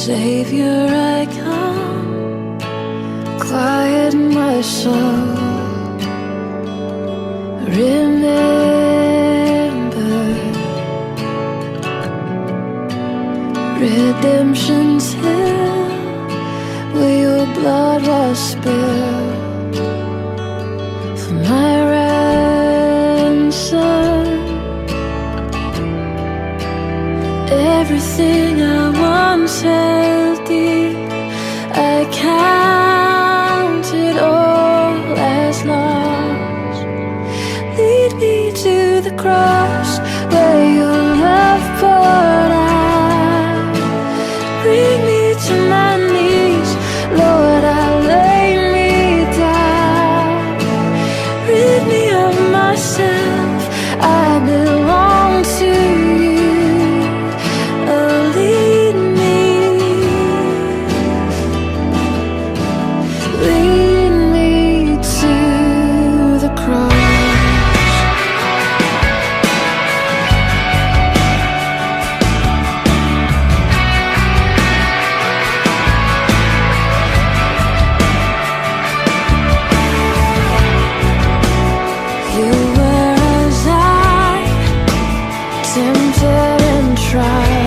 Savior, I come, quiet my soul. Remember, redemption's hill, where your blood was spilled for my ransom. Everything I once held dear, I count it all as lost. Lead me to the cross where your love poured out. Bring me to my knees, Lord, I lay me down. Rid me of myself, I belong to you. Lead me to the cross. You were as I, tempted and tried.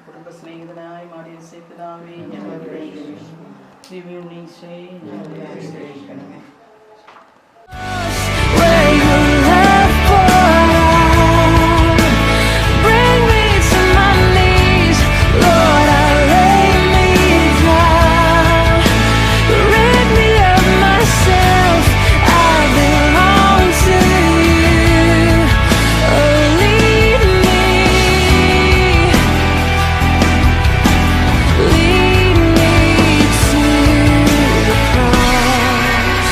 കുടുംബസ്നേഹിതനായ മാറിയ പിതാവേ, ഞങ്ങളുടെ ദിവ്യോന്നീശോയെ ഞങ്ങളെ ആശ്രയിക്കണമേ. Lead me to the cross.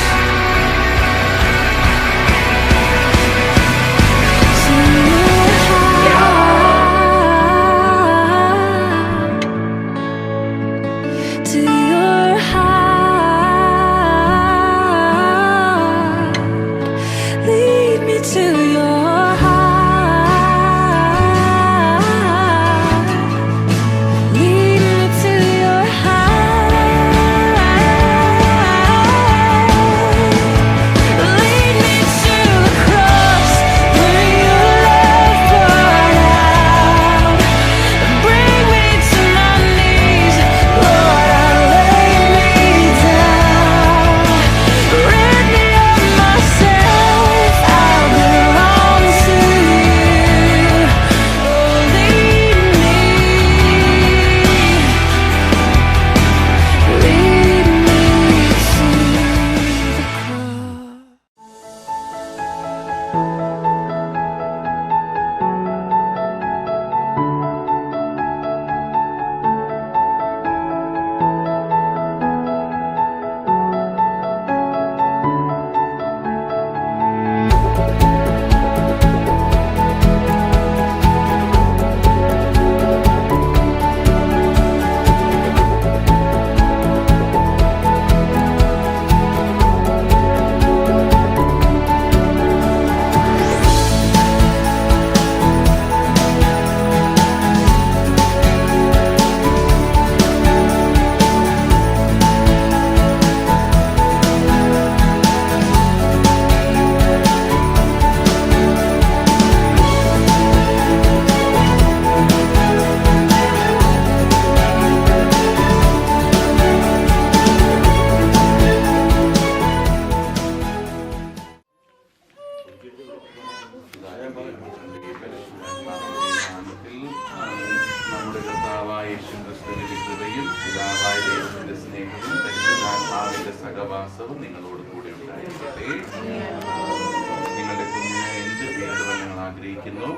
ദൈവത്തിന്റെ സഹവാസവും നിങ്ങളോട് കൂടെ ഉണ്ടായിരിക്കട്ടെ. നിങ്ങളുടെ കുഞ്ഞിനെ എന്ത് പേരിടുവാൻ ഞങ്ങൾ ആഗ്രഹിക്കുന്നു?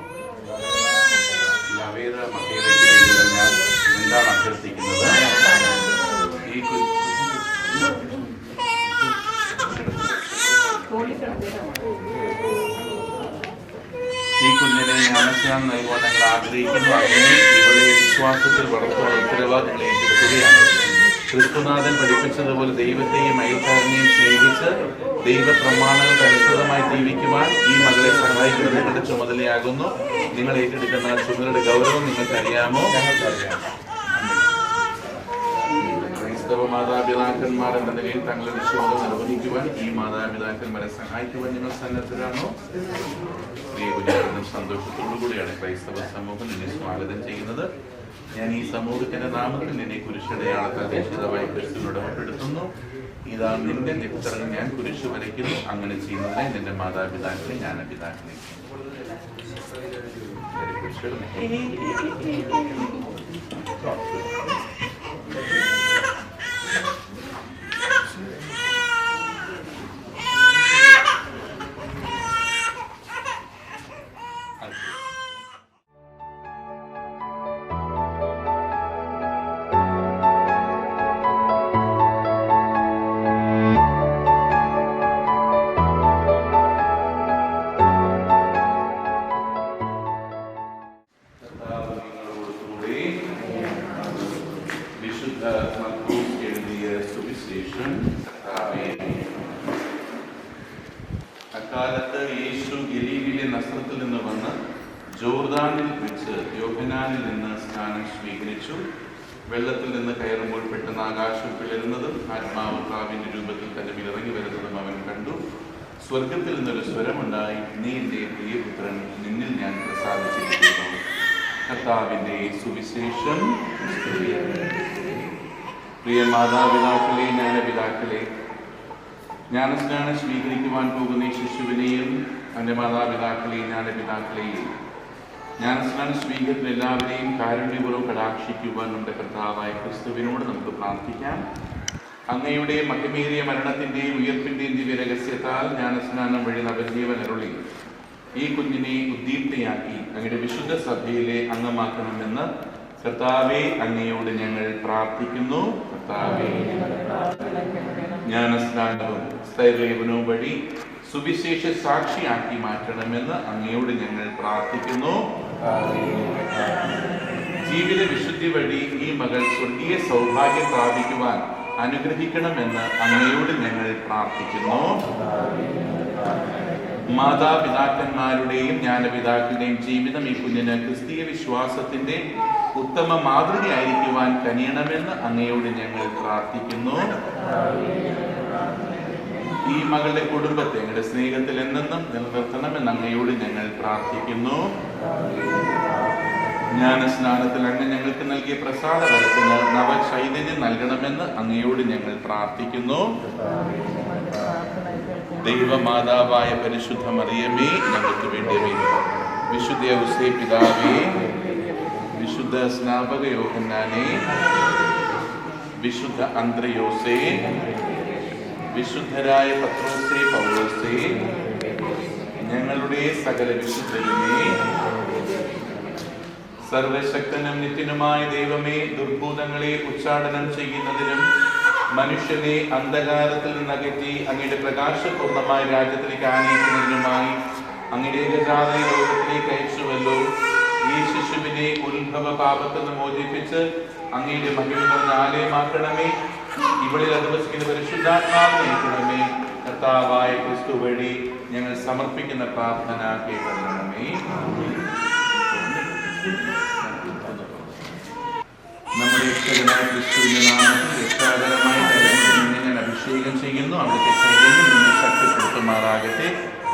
ലവേദ മക്കയിലേക്ക് വേണ്ടി ഞാൻ എന്താണ് അഭ്യർത്ഥിക്കുന്നത്? ഈ കുഞ്ഞിനെ ജ്ഞാനസ്നാനം നൽകുവാൻ ഞങ്ങൾ ആഗ്രഹിക്കുന്നു. അങ്ങനെ ഇവളെ വിശ്വാസത്തിൽ വളർത്തുവാൻ ഉത്തരവാദിത്തങ്ങൾ ഏറ്റെടുക്കുകയാണ്. ക്രിസ്തുനാഥൻ പഠിപ്പിച്ചതുപോലെ ദൈവത്തെയും അയൽക്കാരനെയും സ്നേഹിച്ച് ദൈവ പ്രമാണങ്ങൾക്ക് അനുസൃതമായി ജീവിക്കുവാൻ ഈ മകളെ സഹായിക്കുന്നത് നിങ്ങളുടെ ചുമതലയാകുന്നു. നിങ്ങൾ ഏറ്റെടുക്കുന്ന ചുമതലയുടെ ഗൗരവം നിങ്ങൾക്കറിയാമോ? ക്രൈസ്തവ മാതാപിതാക്കന്മാർ എന്ന നിലയിൽ തങ്ങളുടെ ചുമതല നിർവഹിക്കുവാൻ ഈ മാതാപിതാക്കന്മാരെ സഹായിക്കുവാൻ നിങ്ങൾ സന്നദ്ധരാണോ? സന്തോഷത്തോടു കൂടിയാണ് ക്രൈസ്തവ സമൂഹം നിന്നെ സ്വാഗതം ചെയ്യുന്നത്. ഞാൻ ഈ സമൂഹത്തിന്റെ നാമത്തിൽ നിന്നെ കുരിശടയാളത്താൽ രക്ഷിതമായി ക്രിസ്തുവിനോട് ഉടമപ്പെടുത്തുന്നു. ഇതാ നിന്റെ നെറ്റിത്തറയിൽ ഞാൻ കുരിശ് വരയ്ക്കുന്നു. അങ്ങനെ ചെയ്യുന്നതിനെ നിന്റെ മാതാപിതാക്കളെ ജ്ഞാനപിതാക്കളെ അക്കാലത്ത് യേശു ഗലീലയിലെ നസ്രത്തിൽ നിന്ന് വന്ന് ജോർദാനിൽ വെച്ച് യോഹന്നാനിൽ നിന്ന് സ്നാനം സ്വീകരിച്ചു. വെള്ളത്തിൽ നിന്ന് കയറുമ്പോൾ പെട്ടെന്ന് ആകാശം പിളരുന്നതും ആത്മാവ് പ്രാവിന്റെ രൂപത്തിൽ തന്റെ മേൽ ഇറങ്ങി വരുന്നതും അവൻ കണ്ടു. സ്വർഗത്തിൽ നിന്നൊരു സ്വരമുണ്ടായി, നീ എൻ്റെ പ്രിയപുത്രൻ, നിന്നിൽ ഞാൻ പ്രസാദിച്ചിരിക്കുന്നു. കർത്താവിന്റെ സുവിശേഷം. പ്രിയ മാതാപിതാക്കളെ, ജ്ഞാനപിതാക്കളെ, ജ്ഞാനസ്നാനം സ്വീകരിക്കുവാൻ പോകുന്ന ഈ ശിശുവിനെയും അവൻ്റെ മാതാപിതാക്കളെയും ജ്ഞാനപിതാക്കളെയും ജ്ഞാനസ്നാനം സ്വീകരിക്കുന്ന എല്ലാവരെയും കാരുണ്യപൂർവ്വം കടാക്ഷിക്കുവാൻ നമ്മുടെ കർത്താവായ ക്രിസ്തുവിനോട് നമുക്ക് പ്രാർത്ഥിക്കാം. അങ്ങയുടെ മഹിമേറിയ മരണത്തിന്റെയും ഉയർപ്പിന്റെയും ദിവ്യ രഹസ്യത്താൽ ജ്ഞാനസ്നാനം വഴി നവജീവൻ അരുളി ഈ കുഞ്ഞിനെ ഉദ്ദീപ്തയാക്കി അങ്ങയുടെ വിശുദ്ധ സഭയിലെ അംഗമാക്കണമെന്ന് കർത്താവേ അങ്ങയോട് ഞങ്ങൾ പ്രാർത്ഥിക്കുന്നു. കർത്താവേ, ജ്ഞാനസ്നാനവും സ്ഥൈര്യലേപനവും വഴി സുവിശേഷ സാക്ഷിയാക്കി മാറ്റണമെന്ന് അങ്ങയോട് ഞങ്ങൾ പ്രാർത്ഥിക്കുന്നു. ജീവിത വിശുദ്ധി വഴി ഈ മകൾ സ്വർഗീയ സൗഭാഗ്യം പ്രാപിക്കുവാൻ അനുഗ്രഹിക്കണമെന്ന് അങ്ങയോട് ഞങ്ങൾ പ്രാർത്ഥിക്കുന്നു. മാതാപിതാക്കന്മാരുടെയും ജ്ഞാനപിതാക്കളുടെയും ജീവിതം ഈ കുഞ്ഞിന് ക്രിസ്തീയ വിശ്വാസത്തിന്റെ ഉത്തമ മാതൃകയായിരിക്കുവാൻ കനിയണമെന്ന് അങ്ങയോട് ഞങ്ങൾ പ്രാർത്ഥിക്കുന്നു. ഈ മകളുടെ കുടുംബത്തെ ഞങ്ങളുടെ സ്നേഹത്തിൽ എന്നെന്നും നിലനിർത്തണമെന്ന് അങ്ങയോട് ഞങ്ങൾ പ്രാർത്ഥിക്കുന്നു. ജ്ഞാനസ്നാനത്തിൽ അങ്ങ് ഞങ്ങൾക്ക് നൽകിയ പ്രസാദവരത്തിന് നവചൈതന്യം നൽകണമെന്ന് അങ്ങയോട് ഞങ്ങൾ പ്രാർത്ഥിക്കുന്നു. ദൈവമാതാവായ പരിശുദ്ധ മറിയമേ, ഞങ്ങൾക്ക് വേണ്ടി വിശുദ്ധ ഔസേ പിതാവേ, വിശുദ്ധ സ്നാപക യോഹന്നാനേ, വിശുദ്ധ അന്ത്രയോസേ, വിശുദ്ധരായ പത്രോസേ, പൗലോസേ, ഞങ്ങളുടെ സകല വിശുദ്ധരുമേ, സർവശക്തനും നിത്യനുമായ ദൈവമേ, ദുർഭൂതങ്ങളെ ഉച്ചാടനം ചെയ്യുന്നതിനും മനുഷ്യനെ അന്ധകാരത്തിൽ നിന്നകറ്റി അങ്ങയുടെ പ്രകാശപൂർണമായ രാജ്യത്തിലേക്ക് ആനയിക്കുന്നതിനുമായി അങ്ങയുടെ ഏകജാതനെ ലോകത്തിലേക്ക് അയച്ചുവല്ലോ. ഈ ശിശുവിനെ ഉത്ഭവ പാപത്തിൽ നിന്ന് മോചിപ്പിച്ച് അങ്ങയുടെ മഹിമയുടെ ആലയമാക്കണമേ. ഇവളിൽ അധിവസിക്കുന്ന പരിശുദ്ധാത്മാവിനെ അയക്കണമേ. കർത്താവായ ക്രിസ്തു വഴി ഞങ്ങൾ സമർപ്പിക്കുന്ന പ്രാർത്ഥന കേൾക്കണമേ. നമ്മുടെ രക്ഷകനായ ക്രിസ്തുവിന്റെ നാമത്തിൽ രക്ഷാകരമായ ഞാൻ അഭിഷേകം ചെയ്യുന്നു. അവിടുത്തെ ചൈതന്യം നിന്നെ ശക്തിപ്പെടുത്തുമാറാകട്ടെ.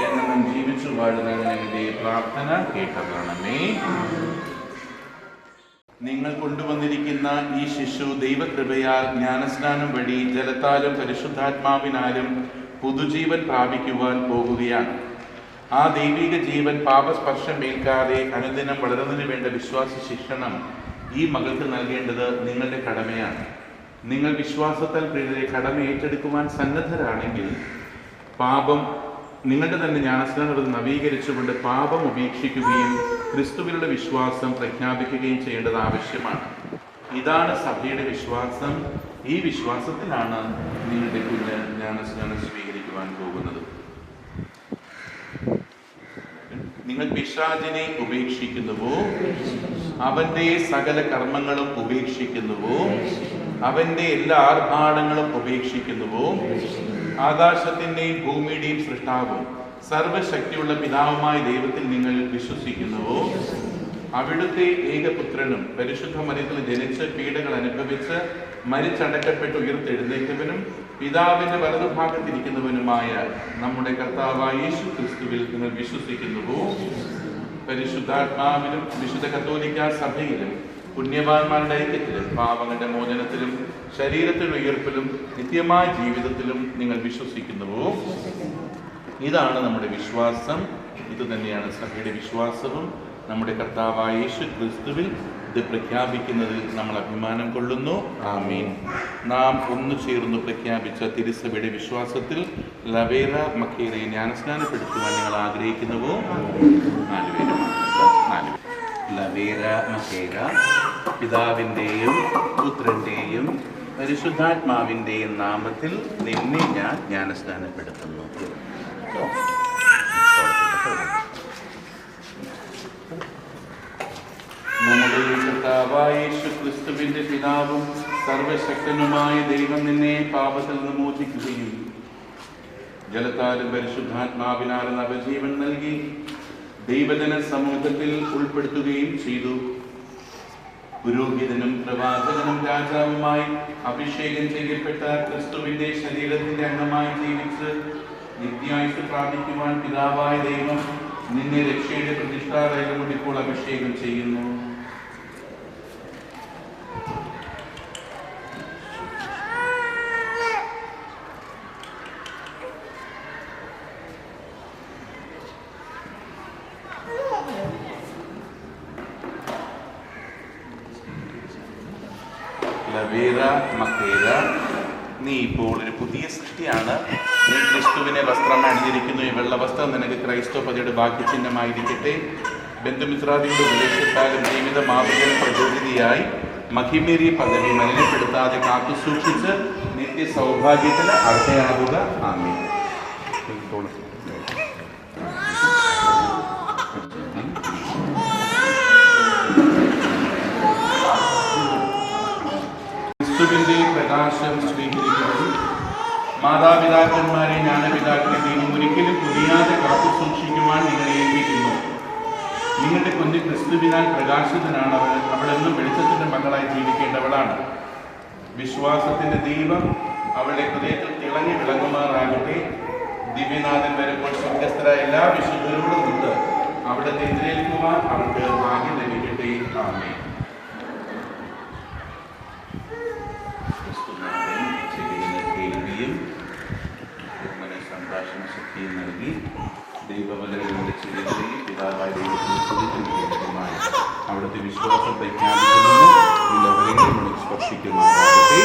എന്നും ജീവിച്ചു വാഴുന്ന ഞങ്ങളുടെ പ്രാർത്ഥന കേട്ടണമേ. നിങ്ങൾ കൊണ്ടുവന്നിരിക്കുന്ന ഈ ശിശു ദൈവകൃപയാൽ ജ്ഞാനസ്നാനം വഴി ജലത്താലും പരിശുദ്ധാത്മാവിനാലും പുതുജീവൻ പ്രാപിക്കുവാൻ പോകുകയാണ്. ആ ദൈവിക ജീവൻ പാപസ്പർശം ഏൽക്കാതെ അനുദിനം വളരുന്നതിന് വേണ്ട വിശ്വാസ ശിക്ഷണം ഈ മകൾക്ക് നൽകേണ്ടത് നിങ്ങളുടെ കടമയാണ്. നിങ്ങൾ വിശ്വാസത്താൽ പ്രിയരെ കടമ ഏറ്റെടുക്കുവാൻ സന്നദ്ധരാണെങ്കിൽ പാപം നിങ്ങളുടെ തന്നെ ജ്ഞാനസ്നാനം നവീകരിച്ചുകൊണ്ട് പാപം ഉപേക്ഷിക്കുകയും ക്രിസ്തുവിലുള്ള വിശ്വാസം പ്രഖ്യാപിക്കുകയും ചെയ്യേണ്ടത് ആവശ്യമാണ്. ഇതാണ് സഭയുടെ വിശ്വാസം. ഈ വിശ്വാസത്തിലാണ് നിങ്ങളുടെ കുഞ്ഞ് ജ്ഞാനസ്നാനം സ്വീകരിക്കുവാൻ പോകുന്നത്. നിങ്ങൾ പിശാചിനെ ഉപേക്ഷിക്കുന്നുവോ, അവന്റെ സകല കർമ്മങ്ങളും ഉപേക്ഷിക്കുന്നുവോ, അവന്റെ എല്ലാ ആർഭാടങ്ങളും ഉപേക്ഷിക്കുന്നുവോ, ആകാശത്തിന്റെയും ഭൂമിയുടെയും സൃഷ്ടാവും സർവശക്തിയുള്ള പിതാവുമായ ദൈവത്തിൽ നിങ്ങൾ വിശ്വസിക്കുന്നുവോ, അവിടുത്തെ ഏകപുത്രനും പരിശുദ്ധ മറിയത്തിൽ ജനിച്ച് പീഡകൾ അനുഭവിച്ച് മരിച്ചടക്കപ്പെട്ട് ഉയർത്തെഴുന്നേറ്റവനും പിതാവിന്റെ വലതുഭാഗത്തിരിക്കുന്നവനുമായ നമ്മുടെ കർത്താവായ യേശു ക്രിസ്തുവിൽ നിങ്ങൾ വിശ്വസിക്കുന്നുവോ, പരിശുദ്ധാത്മാവിലും വിശുദ്ധ കത്തോലിക്ക സഭയിലും പുണ്യവാന്മാരുടെ ഐക്യത്തിലും പാപങ്ങളുടെ മോചനത്തിലും ശരീരത്തിലുള്ള ഉയർപ്പിലും നിത്യമായ ജീവിതത്തിലും നിങ്ങൾ വിശ്വസിക്കുന്നുവോ? ഇതാണ് നമ്മുടെ വിശ്വാസം. ഇത് തന്നെയാണ് സഭയുടെ വിശ്വാസവും. നമ്മുടെ കർത്താവായ യേശു ക്രിസ്തുവിൽ ഇത് പ്രഖ്യാപിക്കുന്നതിൽ നമ്മൾ അഭിമാനം കൊള്ളുന്നു. ആമീൻ. നാം ഒന്നു ചേർന്ന് പ്രഖ്യാപിച്ച തിരുസഭയുടെ വിശ്വാസത്തിൽ ലവേറ മക്കേരയെ ജ്ഞാനസ്നാനപ്പെടുത്തുവാൻ നിങ്ങൾ ആഗ്രഹിക്കുന്നുവോ? 4 പേര്. ലവേറ മക്കേര പിതാവിൻ്റെയും പുത്രൻ്റെയും പരിശുദ്ധാത്മാവിൻ്റെയും നാമത്തിൽ നിന്നെ ഞാൻ ജ്ഞാനസ്നാനപ്പെടുത്തുന്നു. നമ്മുടെ കർത്താവായ യേശു ക്രിസ്തുവിന്റെ പിതാവും സർവശക്തനുമായ ദൈവം നിന്നെ പാപത്തിൽ നിന്ന് മോചിക്കുകയും ജലത്താലും പരിശുദ്ധാത്മാവിനാലും നവജീവൻ നൽകി ദൈവജന സമൂഹത്തിൽ ഉൾപ്പെടുത്തുകയും ചെയ്തു. പുരോഹിതനും പ്രവാചകനും രാജാവുമായി അഭിഷേകം ചെയ്യപ്പെട്ട ക്രിസ്തുവിന്റെ ശരീരത്തിന്റെ അംഗമായി ജീവിച്ച് നിത്യായുസ് പ്രാപിക്കുവാൻ പിതാവായ ദൈവം നിന്നെ രക്ഷയുടെ പ്രതിഷ്ഠാതൈലം കൊണ്ട് ഇപ്പോൾ അഭിഷേകം ചെയ്യുന്നു. ലവേറ മക്കേര, നീ ഇപ്പോൾ ഒരു പുതിയ സൃഷ്ടിയാണ്. നീ ക്രിസ്തുവിനെ വസ്ത്രം അണിഞ്ഞിരിക്കുന്നു. ഈ വെള്ള വസ്ത്രം നിനക്ക് ക്രൈസ്തവതയുടെ ഭാഗ്യചിഹ്നമായിരിക്കട്ടെ. ബന്ധുമിത്രാദിയുടെ ഉപദേശത്താലും ജീവിത മാതൃക പ്രചോദിതയായി മഹിമേറിയ പദവി മലിനപ്പെടുത്താതെ കാത്തു സൂക്ഷിച്ച് നിത്യ സൗഭാഗ്യത്തിന് അർഹയാകുക. ആമീൻ. ക്രിസ്തുവിന്റെ പ്രകാശം സ്വീകരിക്കുന്നത് മാതാപിതാക്കന്മാരെ ജ്ഞാനപിതാക്കളെ ദൈവം ഒരിക്കലും പുതിയാതെ കാത്തു സൂക്ഷിക്കുവാൻ നിങ്ങളെ ഏൽപ്പിക്കുന്നു. നിങ്ങളുടെ കുഞ്ഞ് ക്രിസ്തുവിനാൽ പ്രകാശിതനാണ്. അവളെന്നും വെളിച്ചത്തിന്റെ മകളായി ജീവിക്കേണ്ടവളാണ്. വിശ്വാസത്തിന്റെ ദൈവം അവളുടെ ഹൃദയത്തിൽ തിളങ്ങി വിളങ്ങുമാറാകട്ടെ. ദിവ്യനാഥൻ വരുമ്പോൾ സ്വർഗസ്ഥരായ എല്ലാ വിശുദ്ധരോടും കൊണ്ട് അവിടുത്തെ എതിരേൽക്കുവാൻ അവൾക്ക് ഭാഗ്യം ലഭിക്കട്ടെ. ആമേൻ. സംഭാഷണ ശക്തിയും നൽകി ദൈവവലകളുടെ ചിരികളെയും പിതാവായ ദൈവത്തിനുമായ അവിടുത്തെ വിശ്വാസം പ്രഖ്യാപിക്കുന്നു. എല്ലാവരെയും സ്പർശിക്കുമാറാകട്ടെ.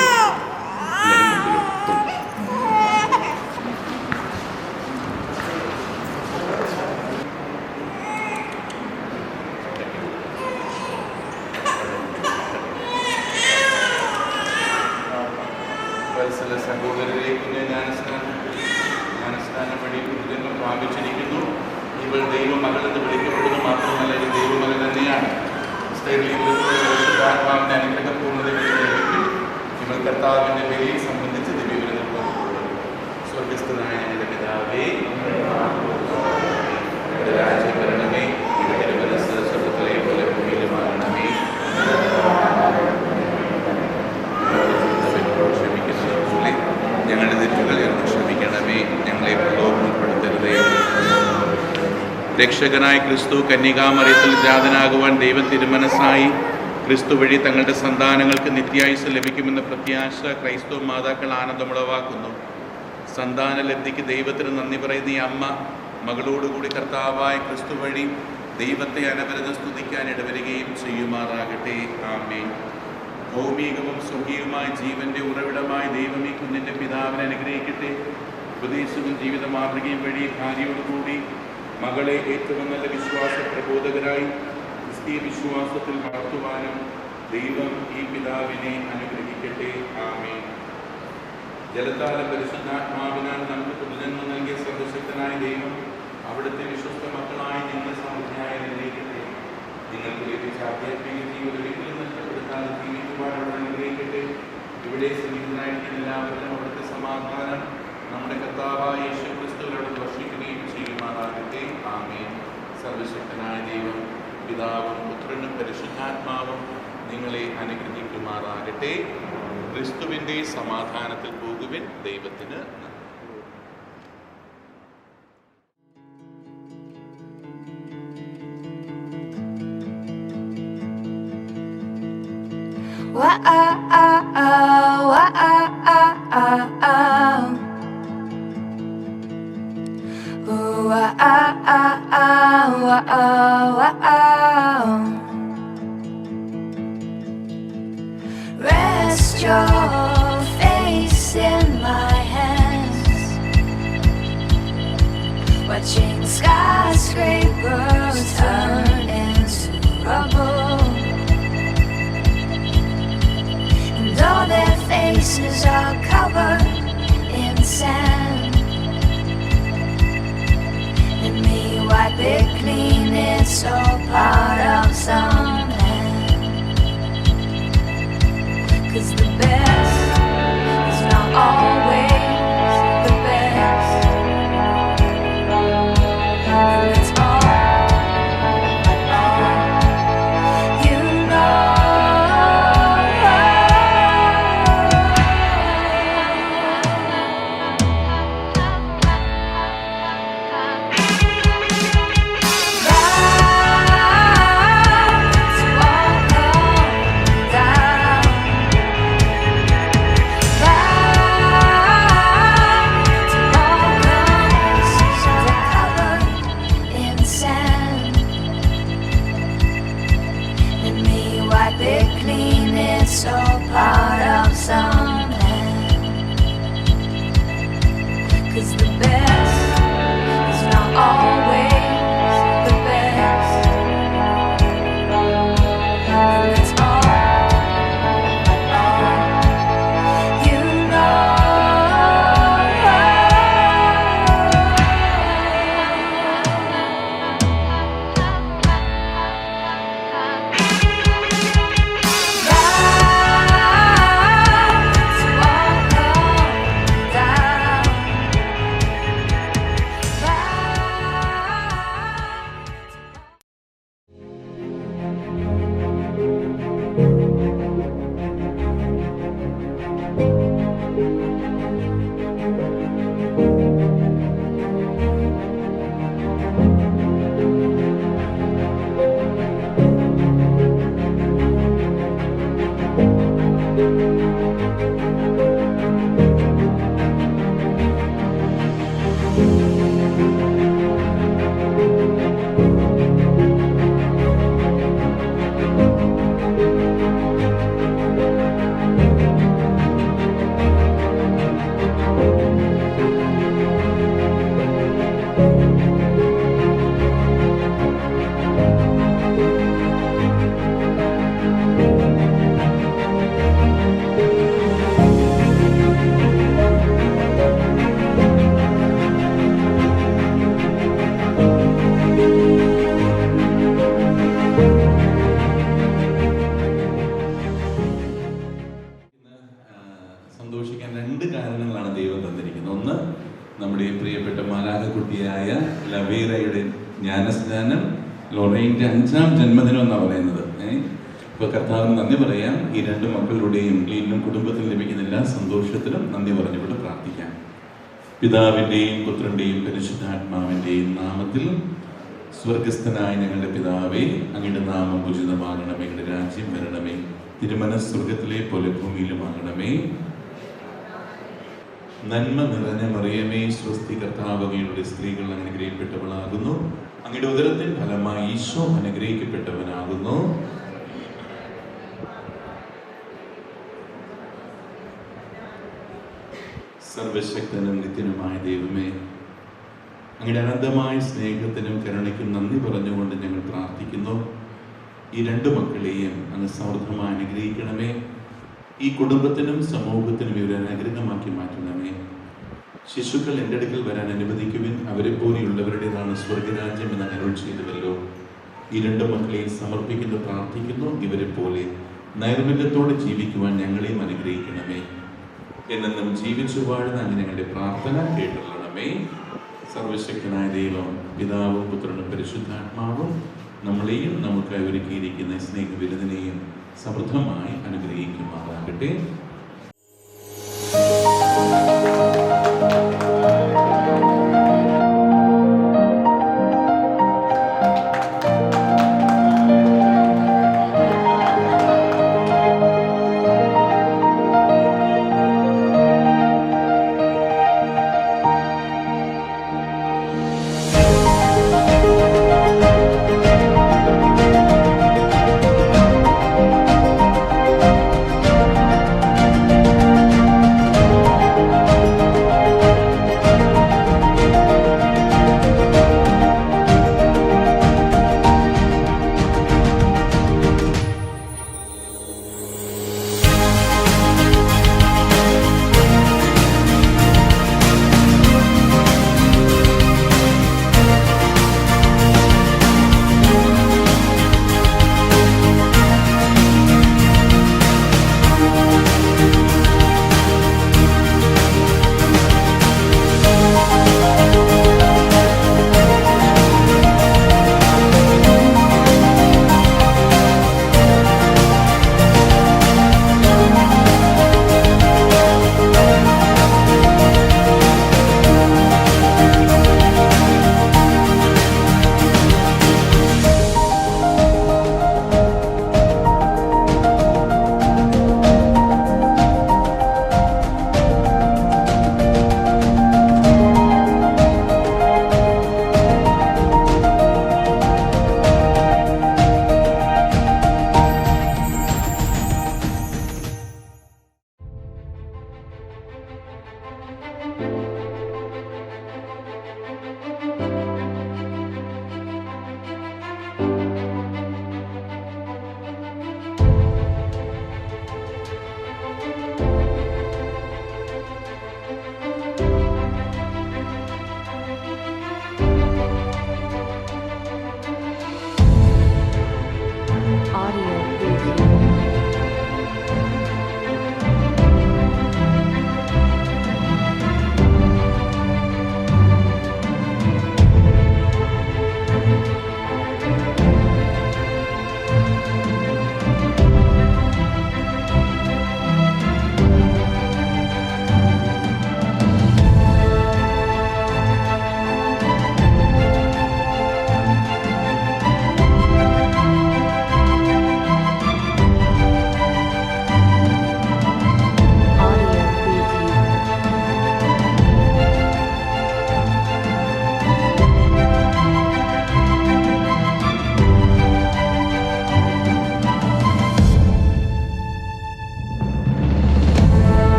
വത്സല സഹോദരരേക്കും ജ്ഞാനസ്നാനം വഴി പുതുജന്മം പ്രാപിച്ചിരിക്കുന്നു. ഇവൾ ദൈവമകളെന്ന് വിളിക്കപ്പെടുന്നു. മാത്രമല്ല ഇത് ദൈവമകൾ തന്നെയാണ്. പരിശുദ്ധാത്മാവിന്റെ അനുഗ്രഹപൂർണ്ണതകളിൽ ലഭിക്കും. ഇവൾ കർത്താവിന്റെ ബലിയെ സംബന്ധിച്ച് ദിവ്യവിരുദ്ധ സ്വർഗസ്ഥനായ ഞങ്ങളുടെ പിതാവേ, രാജ്യം വരണമേ, തിരുമനസ്സ് സ്വർഗ്ഗത്തിലെ പോലെ ഭൂമിയിലുമാകണമേ. ഞങ്ങളുടെ തെറ്റുകൾ ഞങ്ങൾക്ക് ക്ഷമിക്കണമേ. ഞങ്ങളെ പ്രലോഭനപ്പെടുത്തരുതേ. രക്ഷകനായ ക്രിസ്തു കന്യകാമറിയത്തിൽ ജാതനാകുവാൻ ദൈവം തിരുമനസ്സായി. ക്രിസ്തു വഴി തങ്ങളുടെ സന്താനങ്ങൾക്ക് നിത്യായുസ് ലഭിക്കുമെന്ന പ്രത്യാശ ക്രൈസ്തവ മാതാക്കൾ ആനന്ദമുളവാക്കുന്നു. സന്താന ലബ്ധിക്ക് ദൈവത്തിന് നന്ദി പറയുന്ന ഈ അമ്മ മകളോടുകൂടി കർത്താവായ ക്രിസ്തു വഴി ദൈവത്തെ അനവരതം സ്തുതിക്കാൻ ഇടവരികയും ചെയ്യുമാറാകട്ടെ. ആമേൻ. ഭൗമികവും സ്വർഗീയവുമായ ജീവന്റെ ഉറവിടമായ ദൈവം ഈ കുഞ്ഞിന്റെ പിതാവിനെ അനുഗ്രഹിക്കട്ടെ. ഉപദേശവും ജീവിത മാതൃകയും വഴി ഭാര്യയോടുകൂടി മകളെ ഏറ്റവും നല്ല വിശ്വാസ പ്രബോധകരായി ക്രിസ്തീയ വിശ്വാസത്തിൽ വളർത്തുവാനും ദൈവം ഈ പിതാവിനെ അനുഗ്രഹിക്കട്ടെ. ആമേൻ. ജലത്താല പരിശുദ്ധാത്മാവിനാൽ നമുക്ക് പുതുജന്മം നൽകിയ സർവശക്തനായ ദൈവം അവിടുത്തെ വിശ്വസ്ത മക്കളായി നിങ്ങൾ സമൃദ്ധിയായി അനുഗ്രഹിക്കട്ടെ. നിങ്ങൾക്ക് ലഭിച്ച ആധ്യാത്മിക ജീവിതം ഒരിക്കലും നഷ്ടപ്പെടുത്താതെ ജീവിക്കുവാൻ അവിടെ അനുഗ്രഹിക്കട്ടെ. ഇവിടെ സന്നിഹിതനായിരിക്കുന്ന എല്ലാവരും അവിടുത്തെ സമാധാനം നമ്മുടെ കർത്താവായ യേശുക്രിസ്തുവിനോട് വർഷിക്കുകയും ചെയ്യുമാറാകട്ടെ. ആമേൻ. സർവശക്തനായ ദൈവം പിതാവും പുത്രനും പരിശുദ്ധാത്മാവും നിങ്ങളെ അനുഗ്രഹിക്കുമാറാകട്ടെ. ക്രിസ്തുവിൻ്റെ സമാധാനത്തിൽ പോകുവിൻ. ദൈവത്തിന് നന്ദി. Rest your face in my hands, watching skyscrapers turn into rubble, and all their faces are covered in sand. Let me wipe it clean, it's all part of some plan. 'Cause the best is not always the best, and it's all you know. It's all part of some plan. 'Cause the best is not always the best, and it's all you know. സന്തോഷിക്കാൻ രണ്ട് കാരണങ്ങളാണ് ദൈവം തന്നിരിക്കുന്നത്. ഒന്ന്, നമ്മുടെ പ്രിയപ്പെട്ട മാലാഖക്കുട്ടിയായ ലവേറയുടെ ജ്ഞാനസ്നാനം, ലൊറൈൻ്റെ 5ാം ജന്മദിനം എന്നാണ് പറയുന്നത്. ഇപ്പോൾ കർത്താവിന് നന്ദി പറയാം. ഈ രണ്ട് മക്കളുടെയും ലീനും കുടുംബത്തിനും ലഭിക്കുന്ന എല്ലാ സന്തോഷത്തിനും നന്ദി പറഞ്ഞുകൊണ്ട് പ്രാർത്ഥിക്കാം. പിതാവിൻ്റെയും പുത്രൻ്റെയും പരിശുദ്ധാത്മാവിൻ്റെയും നാമത്തിൽ. സ്വർഗസ്ഥനായ ഞങ്ങളുടെ പിതാവേ, അങ്ങയുടെ നാമം ഉചിതമാകണമേ, അങ്ങയുടെ രാജ്യം വരണമേ, തിരുമനസ് സ്വർഗത്തിലെ പോലെ ഭൂമിയിലുമാകണമേ. നന്മ നിറഞ്ഞ മറിയമേ, സ്വസ്തി, കർത്താവ് അങ്ങയുടെ സ്ത്രീകൾ അനുഗ്രഹിക്കപ്പെട്ടവളാകുന്നു. അങ്ങയുടെ ഉദരത്തിൻ ഫലമായി ഈശോ അനുഗ്രഹിക്കപ്പെട്ടവനാകുന്നു. സർവശക്തനും നിത്യനുമായ ദൈവമേ, അങ്ങയുടെ അനന്തമായ സ്നേഹത്തിനും കരുണയ്ക്കും നന്ദി പറഞ്ഞുകൊണ്ട് ഞങ്ങൾ പ്രാർത്ഥിക്കുന്നു. ഈ രണ്ട് മക്കളെയും അങ്ങ് സമൃദ്ധമായി അനുഗ്രഹിക്കണമേ. ഈ കുടുംബത്തിനും സമൂഹത്തിനും ഇവരെ അനുഗ്രഹമാക്കി മാറ്റണമേ. ശിശുക്കൾ എൻ്റെ അടുക്കൽ വരാൻ അനുവദിക്കുവിൻ, അവരെ പോലെയുള്ളവരുടേതാണ് സ്വർഗരാജ്യം എന്ന് അരുൾ ചെയ്തുവല്ലോ. ഈ രണ്ട് മക്കളെയും സമർപ്പിക്കുന്നു, പ്രാർത്ഥിക്കുന്നു. ഇവരെ പോലെ നൈർമല്യത്തോടെ ജീവിക്കുവാൻ ഞങ്ങളെയും അനുഗ്രഹിക്കണമേ. എന്നെന്നും ജീവിച്ചു വാഴുന്ന അങ്ങ് ഞങ്ങളുടെ പ്രാർത്ഥന കേട്ടുള്ളണമേ. സർവശക്തനായ ദൈവം, പിതാവും പുത്രനും പരിശുദ്ധാത്മാവും നമ്മളെയും നമുക്കായി ഒരുക്കിയിരിക്കുന്ന സ്നേഹവിരുദിനെയും സമൃദ്ധമായി അനുഗ്രഹിക്കുമാറാകട്ടെ.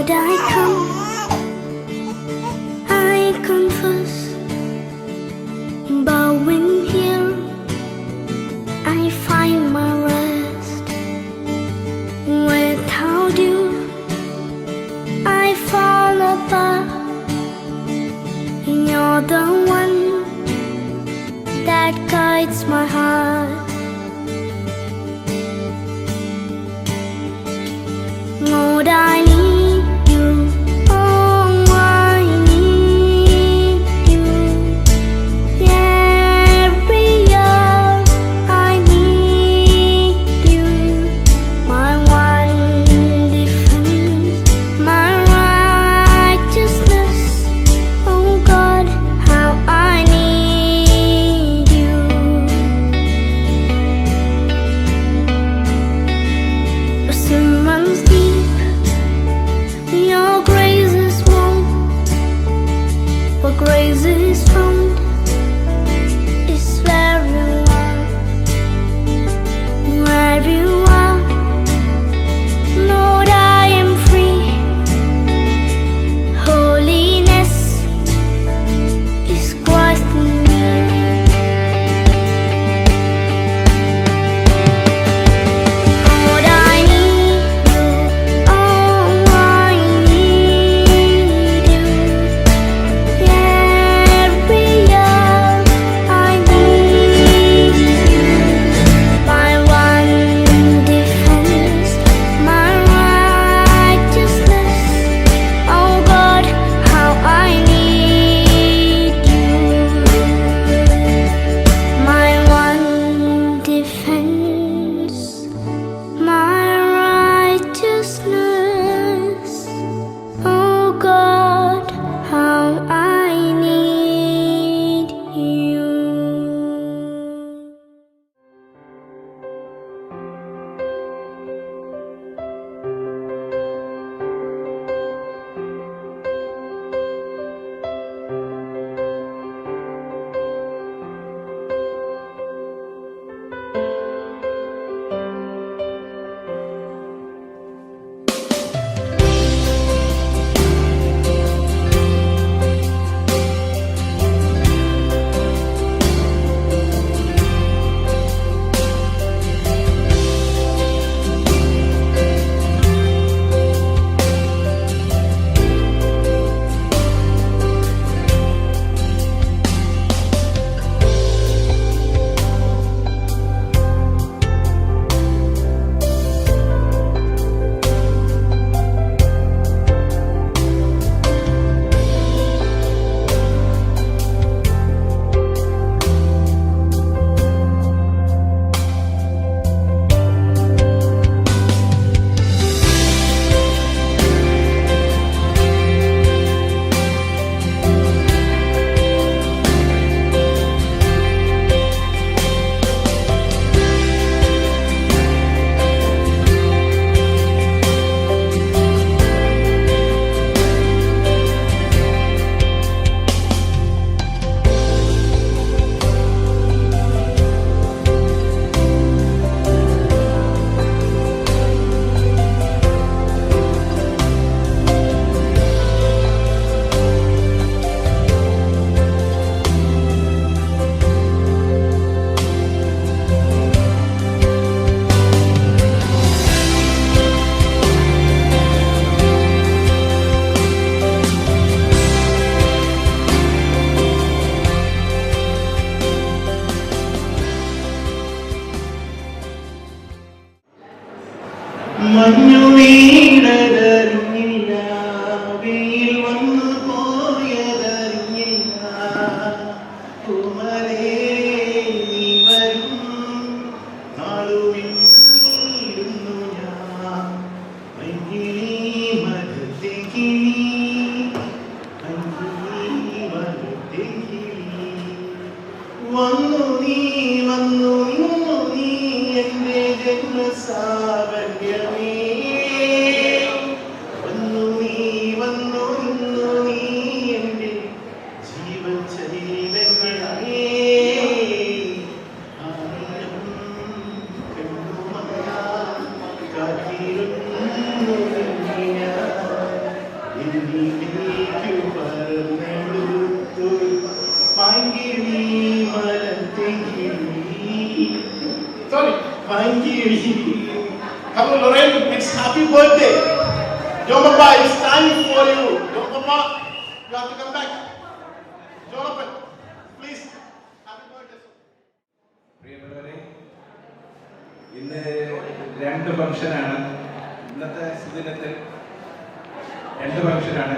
Lord, I come, I confess, bowing here, I find my rest. Without you, I fall apart. You're the one that guides my heart. Lord, I need you. Oh, I need you. Every year I need you. My one defense, my righteousness. Oh God, how I need you. Sin runs deep, your grace is warm. Where grace is found is where you are. Where you are, Lord, I am free. Holiness is Christ in me. Lord, I need you. Oh, I need you. Every year I need you. My one defense, my righteousness. Oh God, how I need you. My one defense, my righteousness. Oh God, how I need you. മഞ്ഞു വീണതറിഞ്ഞില്ല, വെയിൽ വന്നു പോയതറിഞ്ഞില്ല. കുമരേ നീ വരും നാളുമിരുന്നു ഞാൻ. മഞ്ഞിലീ മരത്തെ കിളി, മഞ്ഞിലീ മരത്തെ കിളി. വന്നു നീ വന്നു നിന്നു നീ എന്റെ ജന്മസാവല്യമേ. വന്നു നീ വന്നു നിന്നു നീ എന്റെ ജീവചൈതന്യമേ. ആയിരം കണ്ണുമങ്ങാൻ കാത്തിരുന്നു ഞാൻ. എന്നിലേക്ക് പറന്നെടുത്തു പങ്കിഴി മലത്തിങ്കിഴി. Sorry, പങ്കിഴി. Come on, Lorraine, it's happy birthday. John Papa, it's time for you. John Papa, you have to come back. Jonathan, please. Happy birthday. പ്രിയപ്പെട്ടവരെ, ഇന്ന് 2 ഫംഗ്ഷനാണ്. ഇന്നത്തെ സുദിനത്തിൽ 2 ഫംഗ്ഷനാണ്.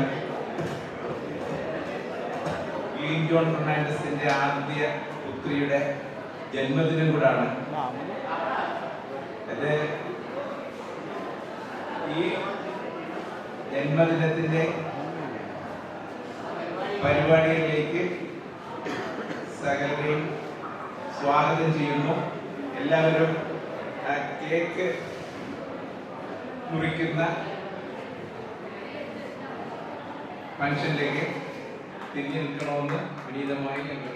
ലിൻ ജോൺ ഫെർണാണ്ടസിന്റെ ആദ്യ പുത്രിയുടെ ജന്മദിനം കൂടാണ്. അത് ഈ ജന്മദിനത്തിന്റെ പരിപാടികളിലേക്ക് സകലരെയും സ്വാഗതം ചെയ്യുന്നു. എല്ലാവരും ആ കേക്ക് മുറിക്കുന്ന ഫംഗ്ഷനിലേക്ക് തിരിഞ്ഞു നിൽക്കണമെന്ന് വിനീതമായി ഞങ്ങൾ